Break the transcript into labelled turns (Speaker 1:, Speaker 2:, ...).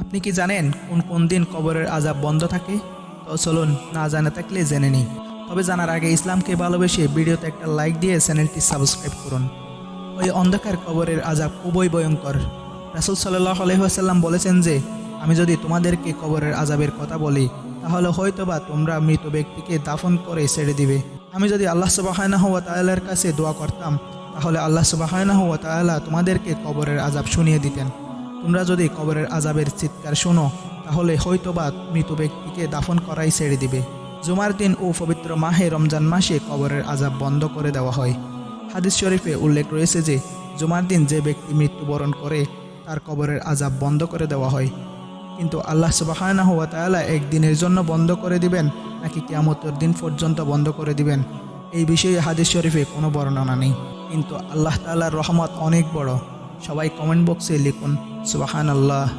Speaker 1: আপনি কি জানেন কোন কোন দিন কবরের আযাব বন্ধ থাকে? তো চলুন না জানা থাকলে জেনে নিই। তবে জানার আগে ইসলামকে ভালোবেসে ভিডিওতে একটা লাইক দিয়ে চ্যানেলটি সাবস্ক্রাইব করুন। ওই অন্ধকার কবরের আযাব খুবই ভয়ঙ্কর। রাসূল সাল্লাল্লাহু আলাইহি ওয়াসাল্লাম বলেছেন যে, আমি যদি তোমাদেরকে কবরের আযাবের কথা বলি, তাহলে হয়তোবা তোমরা মৃত ব্যক্তিকে দাফন করে ছেড়ে দিবে। আমি যদি আল্লাহ সুবহানাহু ওয়া তাআলার কাছে দোয়া করতাম, তাহলে আল্লাহ সুবহানাহু ওয়া তাআলা তোমাদেরকে কবরের আযাব শুনিয়ে দিতেন। তোমরা যদি কবরের আযাবের চিৎকার শোনো, তাহলে হয়তোবা মৃত ব্যক্তিকে দাফন করাই ছেড়ে দিবে। জুমার দিন ও পবিত্র মাহে রমজান মাসে কবরের আযাব বন্ধ করে দেওয়া হয়। হাদিস শরীফে উল্লেখ রয়েছে যে, জুমার দিন যে ব্যক্তি মৃত্যুবরণ করে তার কবরের আযাব বন্ধ করে দেওয়া হয়। কিন্তু আল্লাহ সুবহানাহু ওয়া তাআলা একদিনের জন্য বন্ধ করে দিবেন নাকি কিয়ামতের দিন পর্যন্ত বন্ধ করে দিবেন, এই বিষয়ে হাদিস শরীফে কোনো বর্ণনা নেই। কিন্তু আল্লাহ তাআলার রহমত অনেক বড়। সবাই কমেন্ট বক্সে লিখুন সুবহানাল্লাহ।